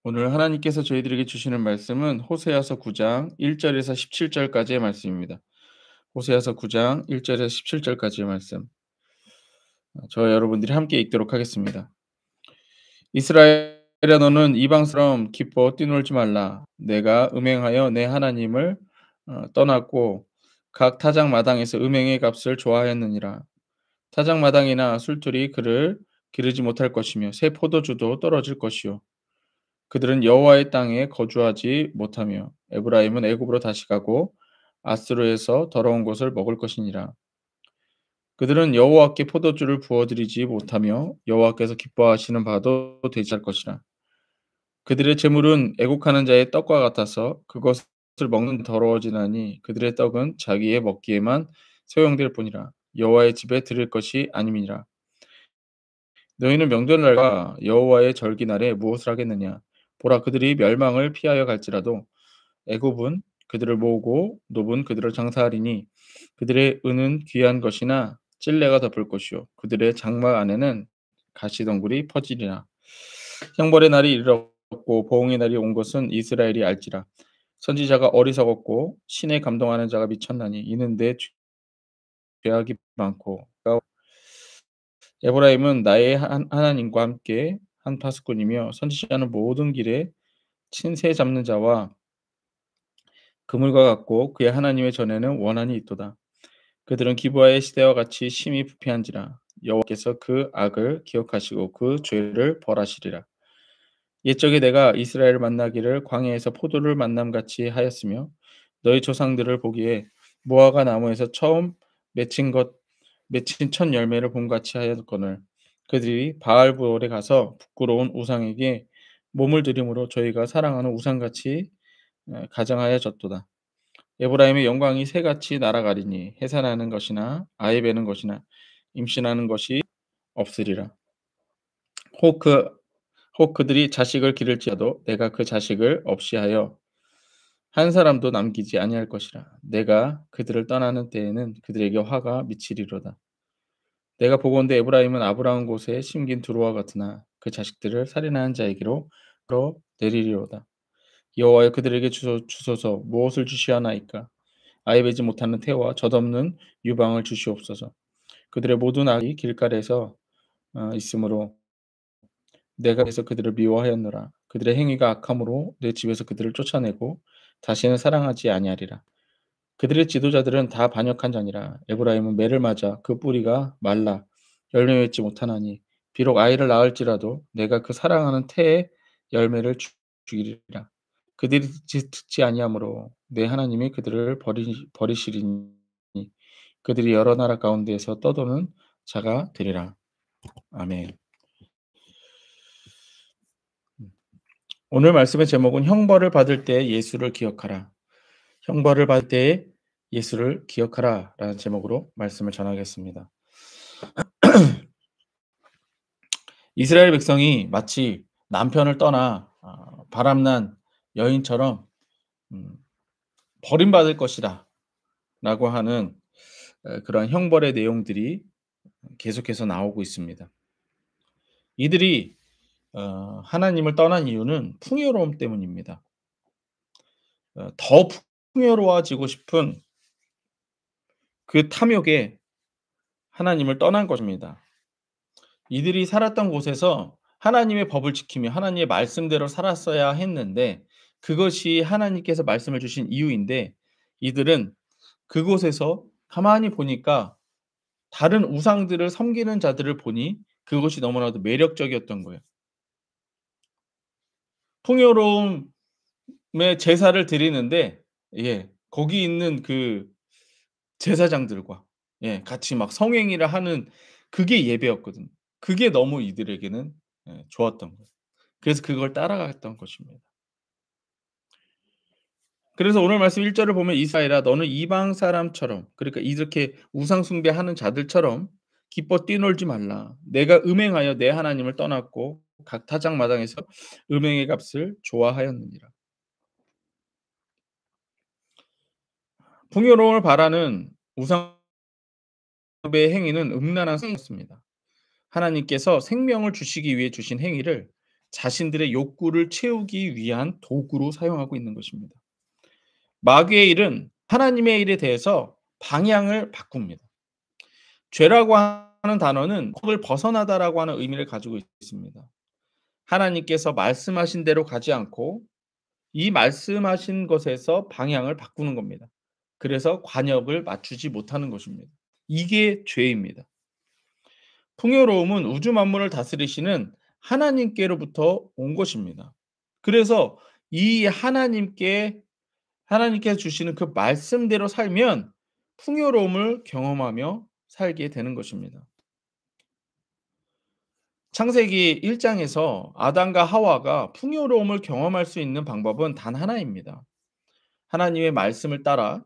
오늘 하나님께서 저희들에게 주시는 말씀은 호세아서 9장 1절에서 17절까지의 말씀입니다. 호세아서 9장 1절에서 17절까지의 말씀. 저와 여러분들이 함께 읽도록 하겠습니다. 이스라엘아, 너는 이방처럼 기뻐 뛰놀지 말라. 내가 음행하여 내 하나님을 떠났고 각 타작 마당에서 음행의 값을 좋아하였느니라. 타작 마당이나 술틀이 그를 기르지 못할 것이며 새 포도주도 떨어질 것이요 그들은 여호와의 땅에 거주하지 못하며 에브라임은 애굽으로 다시 가고 아스루에서 더러운 것을 먹을 것이니라. 그들은 여호와께 포도주를 부어드리지 못하며 여호와께서 기뻐하시는 바도 되지 않을 것이라. 그들의 재물은 애국하는 자의 떡과 같아서 그것을 먹는 데 더러워지나니 그들의 떡은 자기의 먹기에만 소용될 뿐이라. 여호와의 집에 드릴 것이 아님이니라. 너희는 명절날과 여호와의 절기날에 무엇을 하겠느냐? 보라, 그들이 멸망을 피하여 갈지라도 애굽은 그들을 모으고 노분 그들을 장사하리니 그들의 은은 귀한 것이나 찔레가 덮을 것이요 그들의 장막 안에는 가시덩굴이 퍼지리라. 형벌의 날이 이르렀고 보응의 날이 온 것은 이스라엘이 알지라. 선지자가 어리석었고 신에 감동하는 자가 미쳤나니 이는 내 죄악이 많고 에브라임은 나의 하나님과 함께 한 파수꾼이며 선지자는 모든 길에 친새 잡는 자와 그물과 같고 그의 하나님의 전에는 원한이 있도다. 그들은 기브아의 시대와 같이 심히 부패한지라. 여호와께서 그 악을 기억하시고 그 죄를 벌하시리라. 옛적에 내가 이스라엘을 만나기를 광야에서 포도를 만남같이 하였으며 너희 조상들을 보기에 무화과 나무에서 처음 맺힌 첫 열매를 봄같이 하였거늘 그들이 바알브올에 가서 부끄러운 우상에게 몸을 들임으로 저희가 사랑하는 우상같이 가장하여졌도다. 에브라임의 영광이 새같이 날아가리니 해산하는 것이나 아이 베는 것이나 임신하는 것이 없으리라. 혹 그 혹 그들이 자식을 기를지라도 내가 그 자식을 없이하여 한 사람도 남기지 아니할 것이라. 내가 그들을 떠나는 때에는 그들에게 화가 미치리로다. 내가 보건대 에브라임은 아브라함 곳에 심긴 두루와 같으나 그 자식들을 살인하는 자에게로 내리리로다. 여호와여, 그들에게 주소서. 무엇을 주시하나이까? 아이 베지 못하는 태와 젖없는 유방을 주시옵소서. 그들의 모든 악이 길가에서 있으므로 내가 그래서 그들을 미워하였노라. 그들의 행위가 악함으로 내 집에서 그들을 쫓아내고 다시는 사랑하지 아니하리라. 그들의 지도자들은 다 반역한 자니라. 에브라임은 매를 맞아 그 뿌리가 말라 열매 맺지 못하나니 비록 아이를 낳을지라도 내가 그 사랑하는 태의 열매를 주기리라. 그들이 듣지 아니하므로 내 하나님이 그들을 버리시리니 그들이 여러 나라 가운데에서 떠도는 자가 되리라. 아멘. 오늘 말씀의 제목은 형벌을 받을 때 예수를 기억하라. 형벌을 받을 때 예수를 기억하라라는 제목으로 말씀을 전하겠습니다. 이스라엘 백성이 마치 남편을 떠나 바람난 여인처럼 음, 버림받을 것이다라고 하는 그런 형벌의 내용들이 계속해서 나오고 있습니다. 이들이 하나님을 떠난 이유는 풍요로움 때문입니다. 더 풍요로워지고 싶은 그 탐욕에 하나님을 떠난 것입니다. 이들이 살았던 곳에서 하나님의 법을 지키며 하나님의 말씀대로 살았어야 했는데 그것이 하나님께서 말씀을 주신 이유인데 이들은 그곳에서 가만히 보니까 다른 우상들을 섬기는 자들을 보니 그것이 너무나도 매력적이었던 거예요. 풍요로움의 제사를 드리는데 거기 있는 그 제사장들과 같이 막 성행위를 하는 그게 예배였거든요. 그게 너무 이들에게는 좋았던 거예요. 그래서 그걸 따라갔던 것입니다. 그래서 오늘 말씀 1 절을 보면 "이스라엘아, 너는 이방 사람처럼" 그러니까 이렇게 우상 숭배하는 자들처럼 "기뻐 뛰놀지 말라. 내가 음행하여 내 하나님을 떠났고 각 타작 마당에서 음행의 값을 좋아하였느니라." 풍요로움을 바라는 우상 숭배의 행위는 음란한 습니다. 하나님께서 생명을 주시기 위해 주신 행위를 자신들의 욕구를 채우기 위한 도구로 사용하고 있는 것입니다. 마귀의 일은 하나님의 일에 대해서 방향을 바꿉니다. 죄라고 하는 단어는 을 벗어나다라고 하는 의미를 가지고 있습니다. 하나님께서 말씀하신 대로 가지 않고 이 말씀하신 것에서 방향을 바꾸는 겁니다. 그래서 관역을 맞추지 못하는 것입니다. 이게 죄입니다. 풍요로움은 우주 만물을 다스리시는 하나님께로부터 온 것입니다. 그래서 이 하나님께서 주시는 그 말씀대로 살면 풍요로움을 경험하며 살게 되는 것입니다. 창세기 1 장에서 아담과 하와가 풍요로움을 경험할 수 있는 방법은 단 하나입니다. 하나님의 말씀을 따라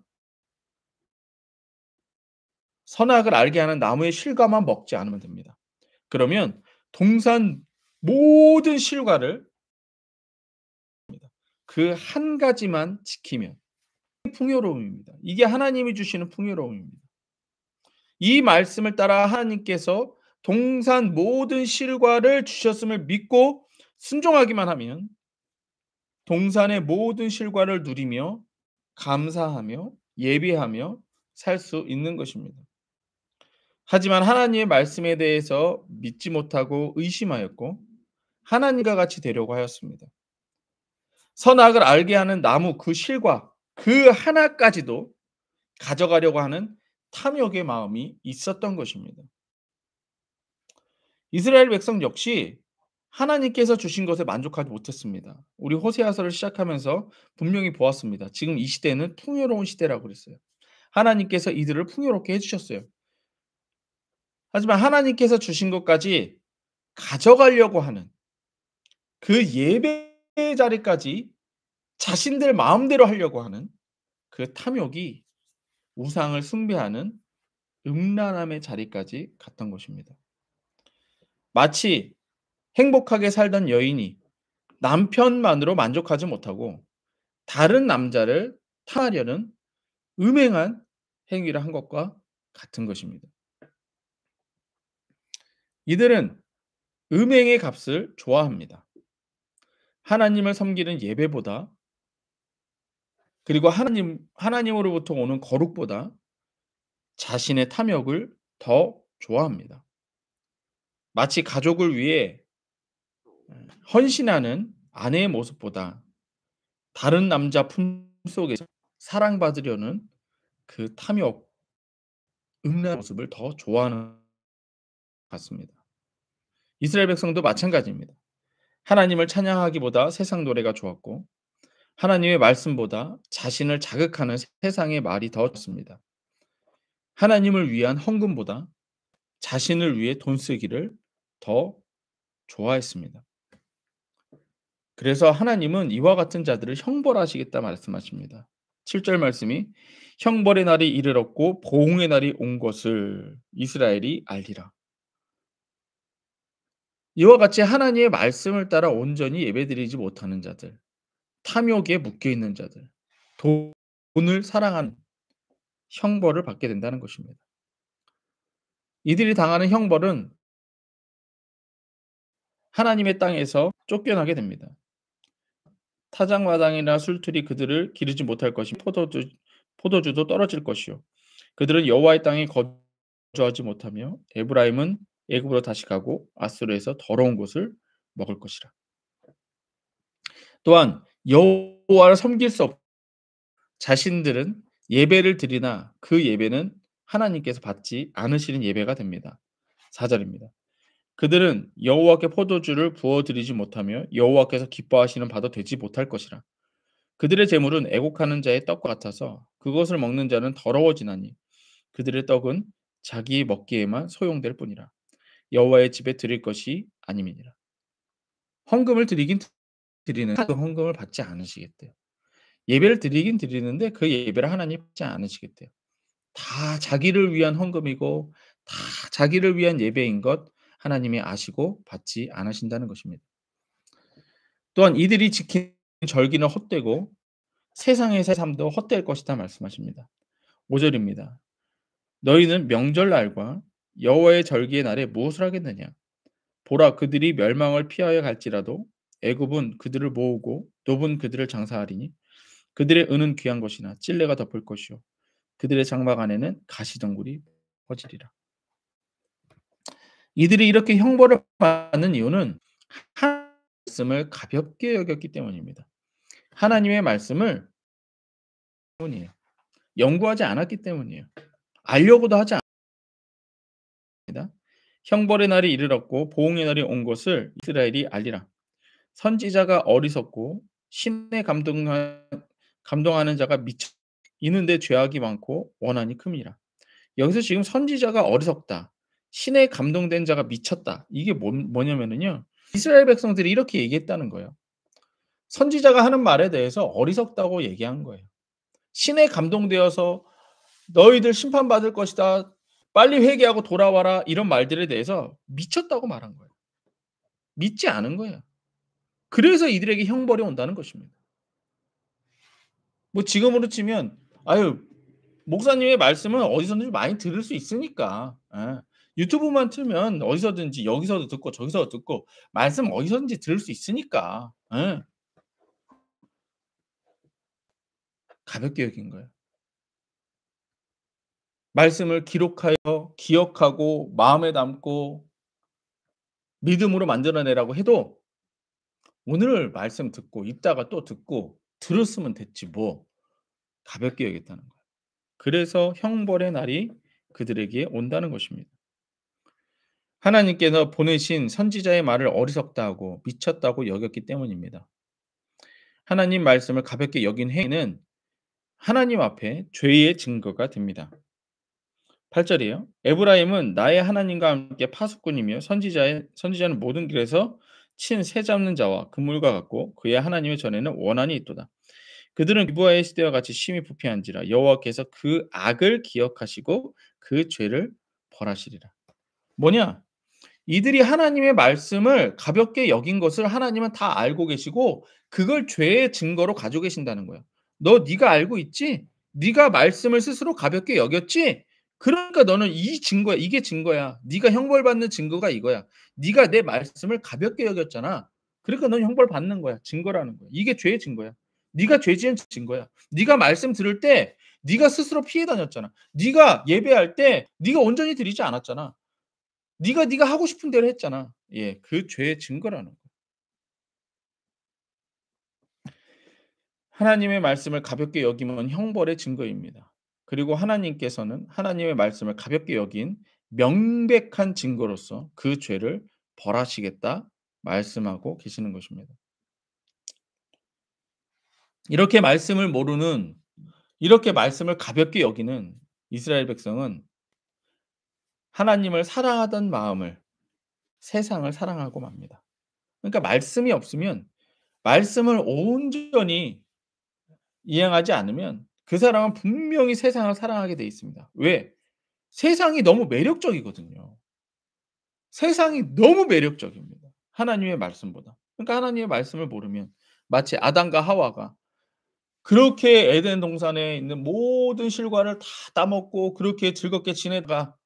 선악을 알게 하는 나무의 실과만 먹지 않으면 됩니다. 그러면 동산 모든 실과를 그 한 가지만 지키면 풍요로움입니다. 이게 하나님이 주시는 풍요로움입니다. 이 말씀을 따라 하나님께서 동산 모든 실과를 주셨음을 믿고 순종하기만 하면 동산의 모든 실과를 누리며 감사하며 예배하며 살 수 있는 것입니다. 하지만 하나님의 말씀에 대해서 믿지 못하고 의심하였고 하나님과 같이 되려고 하였습니다. 선악을 알게 하는 나무 그 실과 그 하나까지도 가져가려고 하는 탐욕의 마음이 있었던 것입니다. 이스라엘 백성 역시 하나님께서 주신 것에 만족하지 못했습니다. 우리 호세아서를 시작하면서 분명히 보았습니다. 지금 이 시대는 풍요로운 시대라고 그랬어요. 하나님께서 이들을 풍요롭게 해 주셨어요. 하지만 하나님께서 주신 것까지 가져가려고 하는 그 예배 자리까지 자신들 마음대로 하려고 하는 그 탐욕이 우상을 숭배하는 음란함의 자리까지 갔던 것입니다. 마치 행복하게 살던 여인이 남편만으로 만족하지 못하고 다른 남자를 탐하려는 음행한 행위를 한 것과 같은 것입니다. 이들은 음행의 값을 좋아합니다. 하나님을 섬기는 예배보다 그리고 하나님으로부터 오는 거룩보다 자신의 탐욕을 더 좋아합니다. 마치 가족을 위해 헌신하는 아내의 모습보다 다른 남자 품속에서 사랑받으려는 그 탐욕, 음란한 모습을 더 좋아하는 것 같습니다. 이스라엘 백성도 마찬가지입니다. 하나님을 찬양하기보다 세상 노래가 좋았고 하나님의 말씀보다 자신을 자극하는 세상의 말이 더 좋습니다. 하나님을 위한 헌금보다 자신을 위해 돈 쓰기를 더 좋아했습니다. 그래서 하나님은 이와 같은 자들을 형벌하시겠다 말씀하십니다. 7절 말씀이 형벌의 날이 이르렀고 보응의 날이 온 것을 이스라엘이 알리라. 이와 같이 하나님의 말씀을 따라 온전히 예배드리지 못하는 자들, 탐욕에 묶여 있는 자들, 돈을 사랑하는 형벌을 받게 된다는 것입니다. 이들이 당하는 형벌은 하나님의 땅에서 쫓겨나게 됩니다. 타작마당이나 술틀이 그들을 기르지 못할 것이며 포도주도 떨어질 것이요 그들은 여호와의 땅에 거주하지 못하며 에브라임은 애굽으로 다시 가고 아수르에서 더러운 것을 먹을 것이라. 또한 여호와를 섬길 수 없 자신들은 예배를 드리나 그 예배는 하나님께서 받지 않으시는 예배가 됩니다. 4절입니다. 그들은 여호와께 포도주를 부어 드리지 못하며 여호와께서 기뻐하시는 바도 되지 못할 것이라. 그들의 재물은 애곡하는 자의 떡과 같아서 그것을 먹는 자는 더러워지나니 그들의 떡은 자기 먹기에만 소용될 뿐이라. 여호와의 집에 드릴 것이 아님이니라. 헌금을 드리긴 드리는 그 헌금을 받지 않으시겠대요. 예배를 드리긴 드리는데 그 예배를 하나님 받지 않으시겠대요. 다 자기를 위한 헌금이고 다 자기를 위한 예배인 것 하나님이 아시고 받지 않으신다는 것입니다. 또한 이들이 지킨 절기는 헛되고 세상에서의 삶도 헛될 것이다 말씀하십니다. 5절입니다. 너희는 명절날과 여호와의 절기의 날에 무엇을 하겠느냐? 보라 그들이 멸망을 피하여 갈지라도 애굽은 그들을 모으고 노분 그들을 장사하리니 그들의 은은 귀한 것이나 찔레가 덮을 것이요 그들의 장막 안에는 가시덩굴이 퍼지리라. 이들이 이렇게 형벌을 받는 이유는 하나님의 말씀을 가볍게 여겼기 때문입니다. 하나님의 말씀을 때문이에요. 연구하지 않았기 때문이에요. 알려고도 하지 않습니다. 형벌의 날이 이르렀고 보응의 날이 온 것을 이스라엘이 알리라. 선지자가 어리석고 신에 감동하는 자가 미쳐 이는데 죄악이 많고 원한이 큼이라. 여기서 지금 선지자가 어리석다. 신에 감동된 자가 미쳤다. 이게 뭐냐면은요. 이스라엘 백성들이 이렇게 얘기했다는 거예요. 선지자가 하는 말에 대해서 어리석다고 얘기한 거예요. 신에 감동되어서 "너희들 심판받을 것이다. 빨리 회개하고 돌아와라." 이런 말들에 대해서 미쳤다고 말한 거예요. 믿지 않은 거예요. 그래서 이들에게 형벌이 온다는 것입니다. 뭐 지금으로 치면 아유 목사님의 말씀은 어디서든지 많이 들을 수 있으니까 예. 유튜브만 틀면 어디서든지 여기서도 듣고 저기서도 듣고 말씀 어디서든지 들을 수 있으니까 예. 가볍게 여긴 거예요. 말씀을 기록하여 기억하고 마음에 담고 믿음으로 만들어내라고 해도 오늘 말씀 듣고 이따가 또 듣고 들었으면 됐지 뭐 가볍게 여겼다는 거예요. 그래서 형벌의 날이 그들에게 온다는 것입니다. 하나님께서 보내신 선지자의 말을 어리석다 하고 미쳤다고 여겼기 때문입니다. 하나님 말씀을 가볍게 여긴 행위는 하나님 앞에 죄의 증거가 됩니다. 8 절이에요. 에브라임은 나의 하나님과 함께 파수꾼이며 선지자는 모든 길에서 친 새 잡는 자와 그물과 같고 그의 하나님의 전에는 원한이 있도다. 그들은 기브아의 시대와 같이 심히 부패한지라 여호와께서 그 악을 기억하시고 그 죄를 벌하시리라. 뭐냐? 이들이 하나님의 말씀을 가볍게 여긴 것을 하나님은 다 알고 계시고 그걸 죄의 증거로 가지고 계신다는 거예요. "너 네가 알고 있지? 네가 말씀을 스스로 가볍게 여겼지? 그러니까 너는 이 증거야. 이게 증거야. 네가 형벌받는 증거가 이거야. 네가 내 말씀을 가볍게 여겼잖아. 그러니까 넌 형벌받는 거야." 증거라는 거야. 이게 죄의 증거야. 네가 죄 지은 증거야. 네가 말씀 들을 때 네가 스스로 피해 다녔잖아. 네가 예배할 때 네가 온전히 드리지 않았잖아. 네가 하고 싶은 대로 했잖아. 예. 그 죄의 증거라는 거예요. 하나님의 말씀을 가볍게 여기면 형벌의 증거입니다. 그리고 하나님께서는 하나님의 말씀을 가볍게 여긴 명백한 증거로서 그 죄를 벌하시겠다 말씀하고 계시는 것입니다. 이렇게 말씀을 모르는 이렇게 말씀을 가볍게 여기는 이스라엘 백성은 하나님을 사랑하던 마음을 세상을 사랑하고 맙니다. 그러니까 말씀이 없으면 말씀을 온전히 이행하지 않으면 그 사람은 분명히 세상을 사랑하게 돼 있습니다. 왜? 세상이 너무 매력적이거든요. 세상이 너무 매력적입니다. 하나님의 말씀보다. 그러니까 하나님의 말씀을 모르면 마치 아담과 하와가 그렇게 에덴 동산에 있는 모든 실과를 다 따먹고 그렇게 즐겁게 지내다가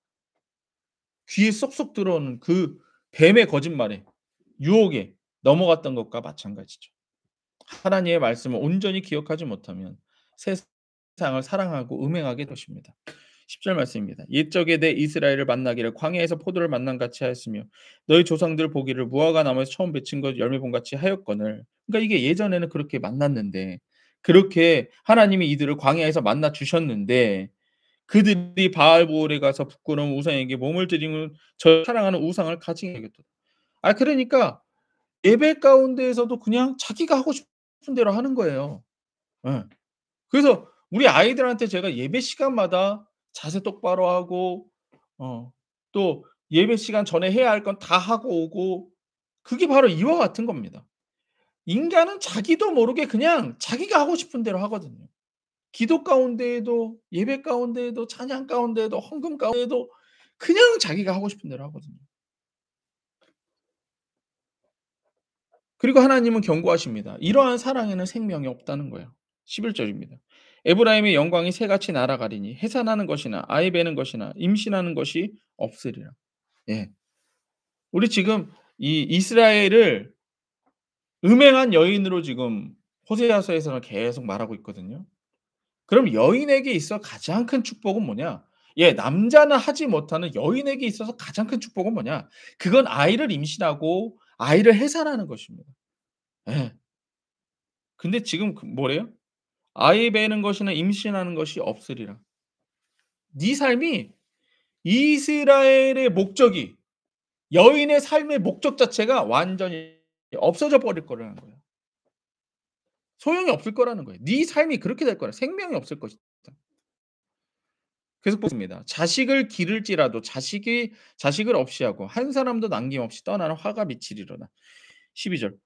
귀에 쏙쏙 들어오는 그 뱀의 거짓말에 유혹에 넘어갔던 것과 마찬가지죠. 하나님의 말씀을 온전히 기억하지 못하면 세상을 사랑하고 음행하게 되십니다. 10절 말씀입니다. "옛적에 내 이스라엘을 만나기를 광야에서 포도를 만남 같이 하였으며 너희 조상들 보기를 무화과 나무에서 처음 맺힌 것 열매 본 같이 하였거늘." 그러니까 이게 예전에는 그렇게 만났는데 그렇게 하나님이 이들을 광야에서 만나 주셨는데 그들이 바알보올에 가서 부끄러운 우상에게 몸을 드리는 저 사랑하는 우상을 가증히 여겼도다. 그러니까 예배 가운데에서도 그냥 자기가 하고 싶은 대로 하는 거예요. 예. 그래서 우리 아이들한테 제가 예배 시간마다 자세 똑바로 하고 어 또 예배 시간 전에 해야 할 건 다 하고 오고 그게 바로 이와 같은 겁니다. 인간은 자기도 모르게 그냥 자기가 하고 싶은 대로 하거든요. 기도 가운데에도 예배 가운데에도 찬양 가운데에도 헌금 가운데에도 그냥 자기가 하고 싶은 대로 하거든요. 그리고 하나님은 경고하십니다. 이러한 사랑에는 생명이 없다는 거예요. 11 절입니다. "에브라임의 영광이 새같이 날아가리니 해산하는 것이나 아이 베는 것이나 임신하는 것이 없으리라." 예. 우리 지금 이 이스라엘을 음행한 여인으로 지금 호세아서에서는 계속 말하고 있거든요. 그럼 여인에게 있어 가장 큰 축복은 뭐냐? 예, 남자는 하지 못하는 여인에게 있어서 가장 큰 축복은 뭐냐? 그건 아이를 임신하고 아이를 해산하는 것입니다. 예. 근데 지금 뭐래요? "아이 베는 것이나 임신하는 것이 없으리라." 네 삶이 이스라엘의 목적이 여인의 삶의 목적 자체가 완전히 없어져 버릴 거라는 거예요. 소용이 없을 거라는 거예요. 네 삶이 그렇게 될 거라. 생명이 없을 것이다. 계속 보습니다. 자식을 기를지라도 자식을 없이 하고 한 사람도 남김없이 떠나는 화가 미치리로다. 12절.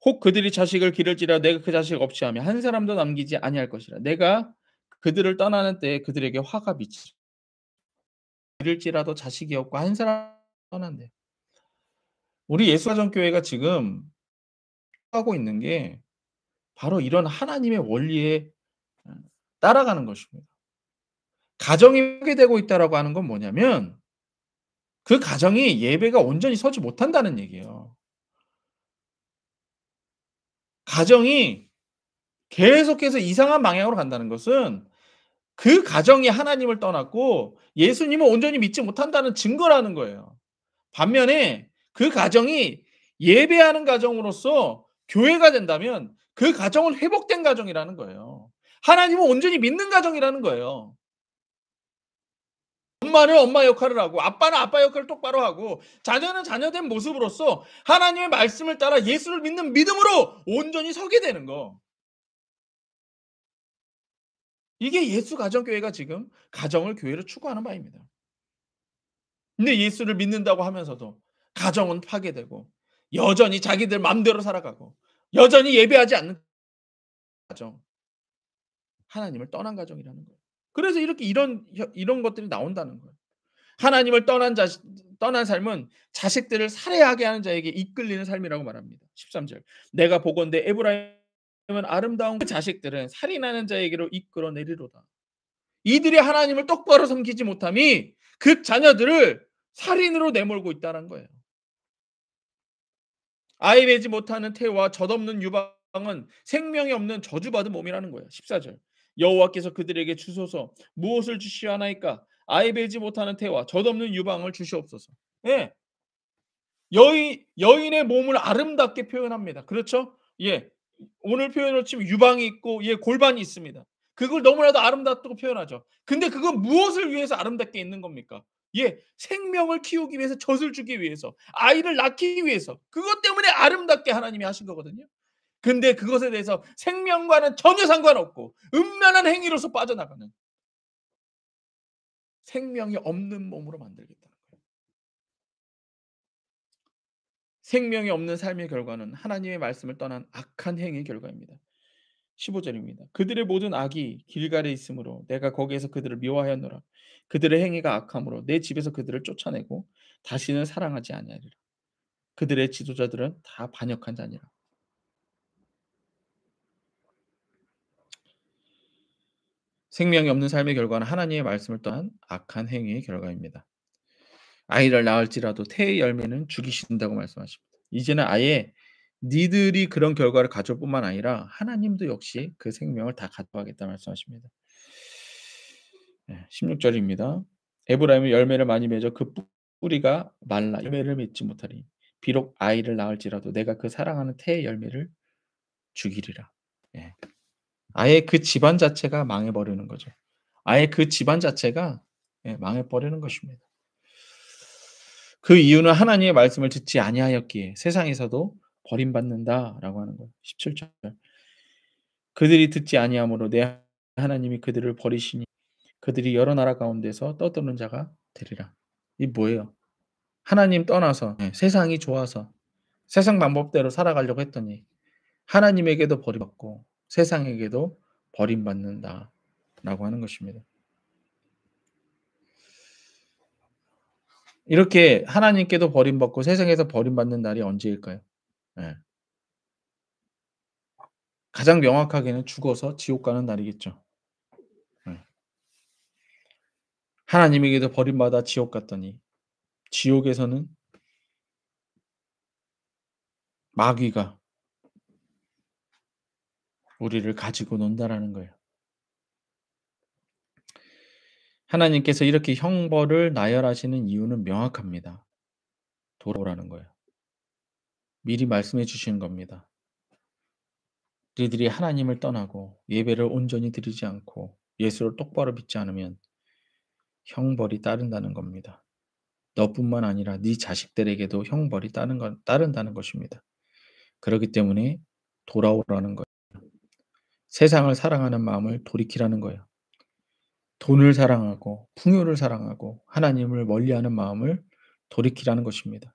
혹 그들이 자식을 기를지라 내가 그 자식 없이 하며 한 사람도 남기지 아니할 것이라. 내가 그들을 떠나는 때에 그들에게 화가 미치리라. 기를지라도 자식이 없고 한 사람 떠난대. 우리 예수가정교회가 지금 하고 있는 게 바로 이런 하나님의 원리에 따라가는 것입니다. 가정이 파괴되고 있다라고 하는 건 뭐냐면 그 가정이 예배가 온전히 서지 못한다는 얘기예요. 가정이 계속해서 이상한 방향으로 간다는 것은 그 가정이 하나님을 떠났고 예수님을 온전히 믿지 못한다는 증거라는 거예요. 반면에 그 가정이 예배하는 가정으로서 교회가 된다면 그 가정은 회복된 가정이라는 거예요. 하나님을 온전히 믿는 가정이라는 거예요. 엄마는 엄마 역할을 하고 아빠는 아빠 역할을 똑바로 하고 자녀는 자녀된 모습으로서 하나님의 말씀을 따라 예수를 믿는 믿음으로 온전히 서게 되는 거. 이게 예수 가정교회가 지금 가정을 교회로 추구하는 바입니다. 근데 예수를 믿는다고 하면서도 가정은 파괴되고 여전히 자기들 맘대로 살아가고 여전히 예배하지 않는 가정. 하나님을 떠난 가정이라는 거예요. 그래서 이렇게 이런 것들이 나온다는 거예요. 하나님을 떠난 삶은 자식들을 살해하게 하는 자에게 이끌리는 삶이라고 말합니다. 13절. 내가 보건대 에브라임은 아름다운 그 자식들은 살인하는 자에게로 이끌어내리로다. 이들이 하나님을 똑바로 섬기지 못함이 그 자녀들을 살인으로 내몰고 있다는 거예요. 아이 베지 못하는 태와 젖없는 유방은 생명이 없는 저주받은 몸이라는 거예요. 14절. 여호와께서 그들에게 주소서 무엇을 주시하나이까? 아이 베지 못하는 태와 젖없는 유방을 주시옵소서. 예. 여인의 몸을 아름답게 표현합니다. 그렇죠? 예. 오늘 표현으로 치면 유방이 있고 예 골반이 있습니다. 그걸 너무나도 아름답다고 표현하죠. 근데 그건 무엇을 위해서 아름답게 있는 겁니까? 예. 생명을 키우기 위해서 젖을 주기 위해서 아이를 낳기 위해서 그것 때문에 아름답게 하나님이 하신 거거든요. 근데 그것에 대해서 생명과는 전혀 상관없고 음란한 행위로서 빠져나가는 생명이 없는 몸으로 만들겠다는 거예요. 생명이 없는 삶의 결과는 하나님의 말씀을 떠난 악한 행위의 결과입니다. 15절입니다. 그들의 모든 악이 길갈에 있으므로 내가 거기에서 그들을 미워하였노라. 그들의 행위가 악함으로 내 집에서 그들을 쫓아내고 다시는 사랑하지 아니하리라. 그들의 지도자들은 다 반역한 자니라. 생명이 없는 삶의 결과는 하나님의 말씀을 떠난 악한 행위의 결과입니다. 아이를 낳을지라도 태의 열매는 죽이신다고 말씀하십니다. 이제는 아예 니들이 그런 결과를 가져올 뿐만 아니라 하나님도 역시 그 생명을 다 가져가겠다 말씀하십니다. 16절입니다. 에브라임은 열매를 많이 맺어 그 뿌리가 말라 열매를 맺지 못하리. 비록 아이를 낳을지라도 내가 그 사랑하는 태의 열매를 죽이리라. 예. 아예 그 집안 자체가 망해버리는 거죠. 아예 그 집안 자체가 예 망해버리는 것입니다. 그 이유는 하나님의 말씀을 듣지 아니하였기에 세상에서도 버림받는다라고 하는 거예요. 17절. 그들이 듣지 아니함으로 내 하나님이 그들을 버리시니 그들이 여러 나라 가운데서 떠도는 자가 되리라. 이 뭐예요? 하나님 떠나서 예 세상이 좋아서 세상 방법대로 살아가려고 했더니 하나님에게도 버림받고 세상에게도 버림받는다라고 하는 것입니다. 이렇게 하나님께도 버림받고 세상에서 버림받는 날이 언제일까요? 예. 가장 명확하게는 죽어서 지옥 가는 날이겠죠. 예. 하나님에게도 버림받아 지옥 갔더니 지옥에서는 마귀가 우리를 가지고 논다라는 거예요. 하나님께서 이렇게 형벌을 나열하시는 이유는 명확합니다. 돌아오라는 거예요. 미리 말씀해 주시는 겁니다. 너희들이 하나님을 떠나고 예배를 온전히 드리지 않고 예수를 똑바로 믿지 않으면 형벌이 따른다는 겁니다. 너뿐만 아니라 네 자식들에게도 형벌이 따른다는 것입니다. 그렇기 때문에 돌아오라는 거예요. 세상을 사랑하는 마음을 돌이키라는 거예요. 돈을 사랑하고 풍요를 사랑하고 하나님을 멀리하는 마음을 돌이키라는 것입니다.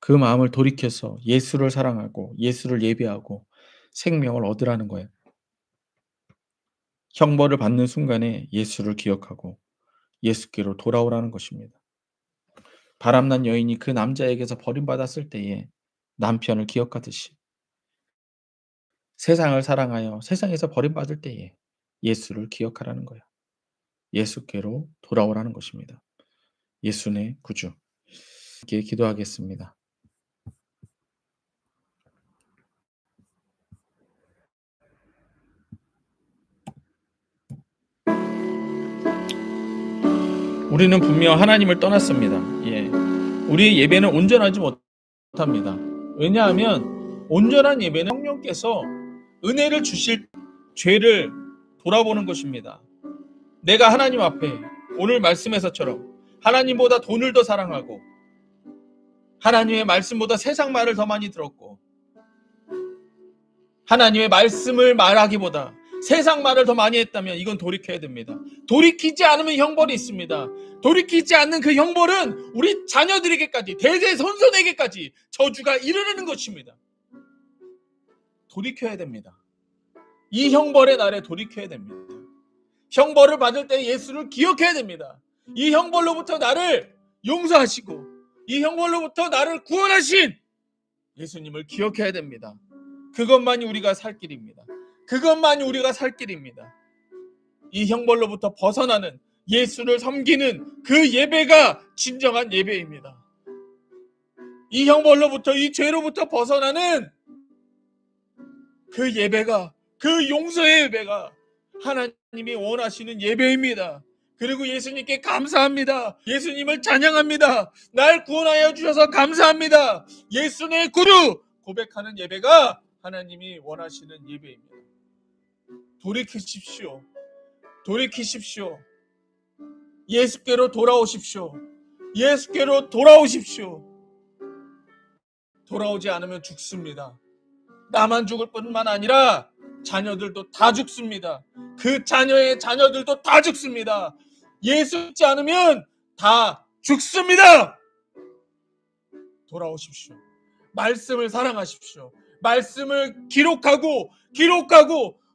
그 마음을 돌이켜서 예수를 사랑하고 예수를 예배하고 생명을 얻으라는 거예요. 형벌을 받는 순간에 예수를 기억하고 예수께로 돌아오라는 것입니다. 바람난 여인이 그 남자에게서 버림받았을 때에 남편을 기억하듯이 세상을 사랑하여 세상에서 버림받을 때에 예수를 기억하라는 거예요. 예수께로 돌아오라는 것입니다. 예수의 구주. 함께 기도하겠습니다. 우리는 분명 하나님을 떠났습니다. 예. 우리의 예배는 온전하지 못합니다. 왜냐하면 온전한 예배는 성령께서 은혜를 주실 죄를 돌아보는 것입니다. 내가 하나님 앞에 오늘 말씀에서처럼 하나님보다 돈을 더 사랑하고 하나님의 말씀보다 세상 말을 더 많이 들었고 하나님의 말씀을 말하기보다 세상 말을 더 많이 했다면 이건 돌이켜야 됩니다. 돌이키지 않으면 형벌이 있습니다. 돌이키지 않는 그 형벌은 우리 자녀들에게까지 대대손손에게까지 저주가 이르르는 것입니다. 돌이켜야 됩니다. 이 형벌의 날에 돌이켜야 됩니다. 형벌을 받을 때 예수를 기억해야 됩니다. 이 형벌로부터 나를 용서하시고 이 형벌로부터 나를 구원하신 예수님을 기억해야 됩니다. 그것만이 우리가 살 길입니다. 그것만이 우리가 살 길입니다. 이 형벌로부터 벗어나는 예수를 섬기는 그 예배가 진정한 예배입니다. 이 형벌로부터 이 죄로부터 벗어나는 그 예배가 그 용서의 예배가 하나님이 원하시는 예배입니다. 그리고 예수님께 감사합니다. 예수님을 찬양합니다. 날 구원하여 주셔서 감사합니다. 예수의 구주 고백하는 예배가 하나님이 원하시는 예배입니다. 돌이키십시오. 돌이키십시오. 예수께로 돌아오십시오. 예수께로 돌아오십시오. 돌아오지 않으면 죽습니다. 나만 죽을 뿐만 아니라 자녀들도 다 죽습니다. 그 자녀의 자녀들도 다 죽습니다. 예수 믿지 않으면 다 죽습니다. 돌아오십시오. 말씀을 사랑하십시오. 말씀을 기록하고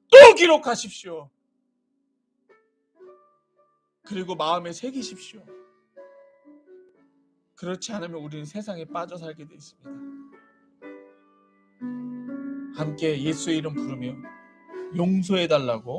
또 기록하십시오. 그리고 마음에 새기십시오. 그렇지 않으면 우리는 세상에 빠져 살게 되어 있습니다. 함께 예수의 이름 부르며 용서해달라고